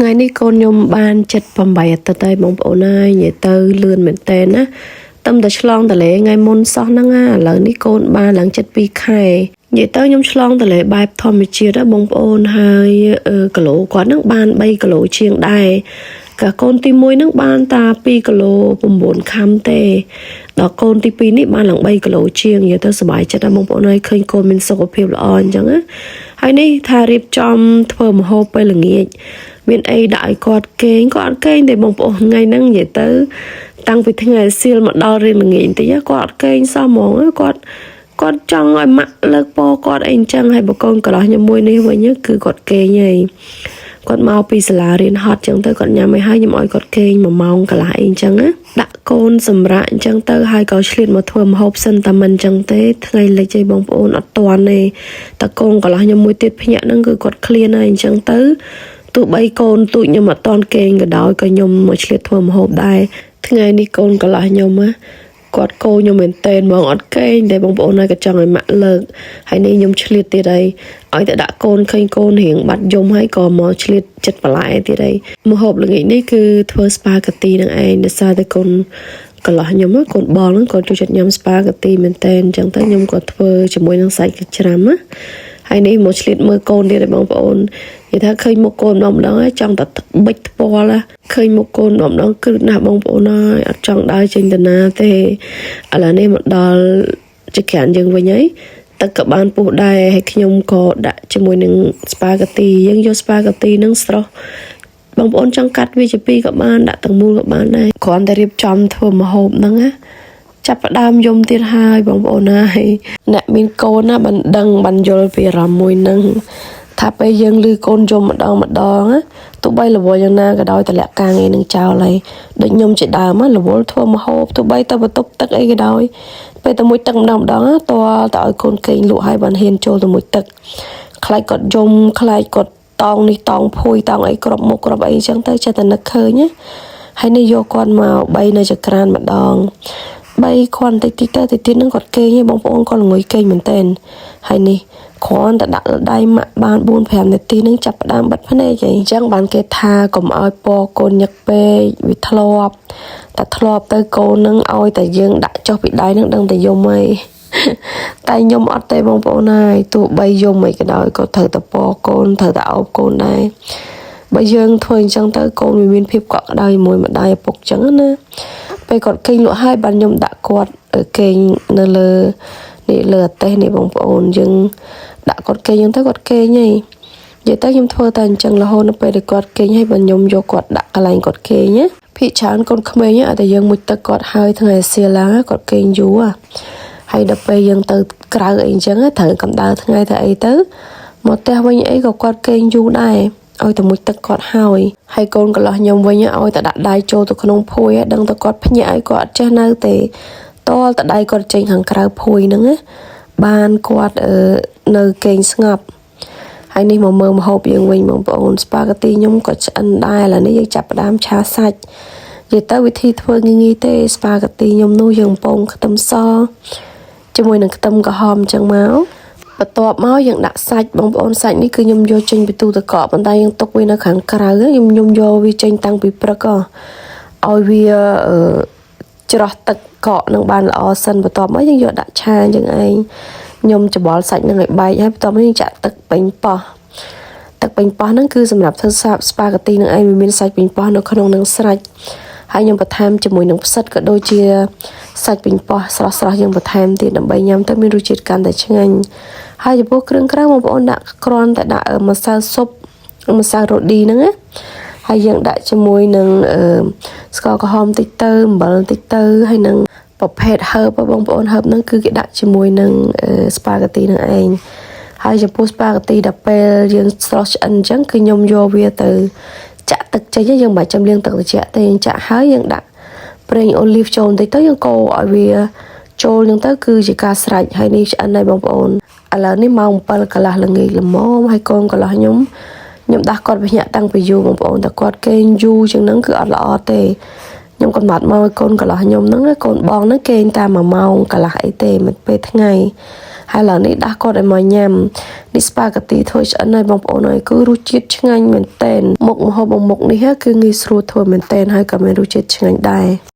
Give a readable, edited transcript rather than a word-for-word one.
ថ្ងៃនេះកូនខ្ញុំបាន78អាទិត្យហើយបងប្អូនហើយនិយាយទៅលឿនមែនតើណាតែតែឆ្លងតលេថ្ងៃមុនសោះហ្នឹងឥឡូវនេះកូនបានឡើង72ខែនិយាយទៅខ្ញុំឆ្លងតលេបែបធម្មជាតិបងប្អូនហើយគីឡូគាត់ហ្នឹងបាន3គីឡូជាងដែរកាកូនទី1ហ្នឹងបានតា2គីឡូ9ខាំទេដល់កូនទី2នេះបានឡើង3គីឡូជាងនិយាយទៅសប្បាយចិត្តណាបងប្អូនហើយឃើញកូនមានសុខភាពល្អអញ្ចឹងណាហើយនេះថារៀបចំធ្វើម្ហូបពេលល្ងាចមានអីដាក់ឲ្យគាត់គេងគាត់អត់គេងទេបងប្អូនថ្ងៃហ្នឹងនិយាយទៅតាំងពីថ្ងៃសៀលមកដល់រៀនល្ងាចបន្តិចគាត់អត់គេងសោះហ្មងគាត់ចង់ឲ្យម៉ាក់លើកពរគាត់អីអញ្ចឹងហើយបើកូនកន្លោះខ្ញុំមួយនេះវិញគឺគាត់គេងហើយគាត់មកពីសាលារៀនហត់អញ្ចឹងទៅគាត់ញ៉ាំឲ្យហើយខ្ញុំឲ្យគាត់គេង1ម៉ោងកន្លះអីអញ្ចឹងណាដាក់កូនសម្រាប់អញ្ចឹងទៅហើយក៏ឆ្លៀតមកធ្វើម្ហូបសិនតែមិនអញ្ចឹងទេថ្ងៃលិចឯងបងប្អូនអត់ទាន់ទេតែកូនកន្លោះខ្ញុំមួយទៀតភ្ញាក់ហ្នឹងគឺគាត់ឃ្លានហើយអញ្ចឹងទៅទោះបីកូនទូចខ្ញុំអត់តាន់គេងក៏ដោយក៏ខ្ញុំមកឆ្លៀតធ្វើម្ហូបដែរថ្ងៃនេះកូនកន្លោះខ្ញុំគាត់កោខ្ញុំមែនតេនហ្មងអត់គេងតែបងប្អូនហើយក៏ចង់ឲ្យម៉ាក់លើកហើយនេះខ្ញុំឆ្លៀតទៀតហើយឲ្យតែដាក់កូនឃើញកូនរៀងបាត់យំហើយក៏មកឆ្លៀតចិត្តបន្លែទៀតហើយម្ហូបល្ងាចនេះគឺធ្វើស្ប៉ាហ្គាទីនឹងឯងដោយសារតែកូនកន្លោះខ្ញុំកូនបងហ្នឹងគាត់ចូលចិត្តញ៉ាំស្ប៉ាហ្គាទីមែនតេនអញ្ចឹងទៅខ្ញុំក៏ធ្វើជាមួយនឹងសាច់ច្រាំណាហើយនេះមកឆ្លៀតមើលកូនទៀតហើយបងប្អូននិយាយថាឃើញមុខកូនម្ដងហើយចង់តែបិចថ្ពាល់ឃើញមុខកូនម្ដងគឺណាស់បងប្អូនហើយអត់ចង់ដើរចេញទៅណាទេឥឡូវនេះមកដល់ចក្រានយើងវិញហើយទឹកក៏បានពុះដែរហើយខ្ញុំក៏ដាក់ជាមួយនឹងស្ប៉ាហ្គាទីយើងយកស្ប៉ាហ្គាទីនឹងស្រស់បងប្អូនចង់កាត់វាជាពីរក៏បានដាក់ទាំងមូលក៏បានដែរគ្រាន់តែរៀបចំធ្វើម្ហូបហ្នឹងណាចាប់ផ្ដើមយំទៀតហើយបងប្អូនហើយអ្នកមានកូនណាបានដឹងបានយល់ពីអារម្មណ៍មួយហ្នឹងថាពេលយើងឮកូនយំម្ដងទោះបីរវល់យ៉ាងណាក៏ដោយតម្លាក់ការងារនឹងចោលហើយដូចខ្ញុំជាដើមរវល់ធ្វើម្ហូបទោះបីទៅបន្ទប់ទឹកអីក៏ដោយពេលតែមួយទឹកម្ដងតើឲ្យកូនគេងលក់ឲ្យបានហ៊ានចូលទៅមួយទឹកខ្លាចគាត់យំខ្លាចគាត់តោងនេះតោងភួយតោងអីគ្រប់មុខគ្រប់អីអញ្ចឹងទៅចេះតែនឹកឃើញណាហើយនេះយកគាត់មក3នៅចក្រានម្ដង3គ្រាន់តិចទៅទៀតហ្នឹងគាត់គេងឯងបងប្អូនគាត់ល្ងុយគេងមែនតើហើយនេះគ្រាន់តែដាក់ដៃម៉ាក់បាន 4-5 នាទីហ្នឹងចាប់ផ្ដើមបិទភ្នែកឯងអញ្ចឹងបានគេថាកុំឲ្យពណ៌កូនញឹកពេកវាធ្លាប់តែធ្លាប់ទៅកូនហ្នឹងឲ្យតែយើងដាក់ចុះពីដៃហ្នឹងដឹងតែយំហើយតែខ្ញុំអត់ទេបងប្អូនហើយទោះបីយំអីក៏ដោយក៏ត្រូវតែពណ៌កូនត្រូវតែអោបកូនដែរបើយើងធ្វើអញ្ចឹងទៅកូនវាមានភាពកក់ក្ដៅមួយម្ដាយឪពុកអញ្ចឹងណាពេលគាត់គេងលក់ហើយបានខ្ញុំដាក់គាត់គេងនៅលើនេះលើអតេះនេះបងប្អូនយើងដាក់គាត់គេងអញ្ចឹងទៅគាត់គេងហីនិយាយទៅខ្ញុំធ្វើតែអញ្ចឹងរហូតដល់ពេលគាត់គេងហើយបានខ្ញុំយកគាត់ដាក់កន្លែងគាត់គេងណាភាគច្រើនកូនក្មេងតែយើងមួយទឹកគាត់ហើយថ្ងៃសៀលឡើងគាត់គេងយូរហើយដល់ពេលយើងទៅក្រៅអីអញ្ចឹងត្រូវកម្ដៅថ្ងៃទៅអីទៅមកផ្ទះវិញអីក៏គាត់គេងយូរដែរឲ្យតែមួយទឹកគាត់ហើយកូនកន្លោះខ្ញុំវិញឲ្យតែដាក់ដៃចូលទៅក្នុងភួយដឹងតែគាត់ភ្ញាក់ឲ្យគាត់អត់ចេះនៅទេតលតែដៃគាត់ចេញខាងក្រៅភួយហ្នឹងបានគាត់នៅគេងស្ងប់ហើយនេះមកមើលម្ហូបយើងវិញបងប្អូនស្ប៉ាហ្គាទីខ្ញុំក៏ឆ្អិនដែរឥឡូវនេះយើងចាប់ផ្ដើមឆាសាច់និយាយទៅវិធីធ្វើងាយៗទេស្ប៉ាហ្គាទីខ្ញុំនោះយើងបំពងខ្ទឹមសជាមួយនឹងខ្ទឹមក្រហមអញ្ចឹងមកបន្ទាប់មកយើងដាក់សាច់បងប្អូនសាច់នេះគឺខ្ញុំយកចេញពីទូទឹកកកប៉ុន្តែយើងទុកវានៅខាងក្រៅខ្ញុំយកវាចេញតាំងពីព្រឹកឲ្យវាច្រោះទឹកកកនឹងបានល្អសិនបន្ទាប់មកយើងយកដាក់ឆាអញ្ចឹងឯងខ្ញុំច្បល់សាច់នឹងឲ្យបែកហើយបន្ទាប់មកយើងចាក់ទឹកប៉េងប៉ោះហ្នឹងគឺសម្រាប់ធ្វើស្ប៉ាហ្គាទីនឹងឯងវាមានសាច់ប៉េងប៉ោះនៅក្នុងនឹងស្រេចហើយខ្ញុំបន្ថែមជាមួយនឹងផ្សិតក៏ដូចជាសាច់ប៉េងប៉ោះស្រស់ៗយើងបន្ថែមទៀតដើម្បីញ៉ាំទៅមានរសជាតិកាន់តែឆ្ងាញ់ហើយចំពោះគ្រឿងក្រៅបងប្អូនដាក់គ្រាន់តែដាក់ម្សៅស៊ុបម្សៅរ៉ូឌីហ្នឹងណាហើយយើងដាក់ជាមួយនឹងស្ករក្រហមតិចទៅអំបិលតិចទៅហើយនឹងប្រភេទហឺបបងប្អូនហឺបហ្នឹងគឺគេដាក់ជាមួយនឹងស្ប៉ាហ្គាទីនឹងឯងហើយចំពោះស្ប៉ាហ្គាទីដល់ពេលយើងស្រស់ឆ្អិនអញ្ចឹងគឺខ្ញុំយកវាទៅចាក់ទឹកចេញយើងមិនបាច់ចាំលាងទឹកត្រជាក់ទេយើងចាក់ហើយយើងដាក់ប្រេងអូលីវចូលបន្តិចទៅយើងកូរឲ្យវាចូលហ្នឹងទៅគឺជាការស្រេចហើយនេះឆ្អិនហើយបងប្អូនឥឡូវនេះម៉ោង 7 កន្លះល្ងាចល្មមហើយកូនកន្លោះខ្ញុំដាស់គាត់វិញ្ញាតាំងពីយូរបងប្អូនតែគាត់គេងយូរជាងហ្នឹងគឺអត់ល្អទេខ្ញុំកំណត់មកឲ្យកូនកន្លោះខ្ញុំហ្នឹងកូនបងហ្នឹងគេងតាម1ម៉ោងកន្លះអីទេមិនពេលថ្ងៃ ហើយឡើងនេះដាក់គាត់ឲ្យមកញ៉ាំនេះ spaghetti ធ្វើឆ្អិនហើយបងប្អូនហើយគឺរសជាតិឆ្ងាញ់មែនតែនមុខម្ហូបមុខនេះគឺងាយស្រួលធ្វើមែនតែនហើយក៏មានរសជាតិឆ្ងាញ់ដែរ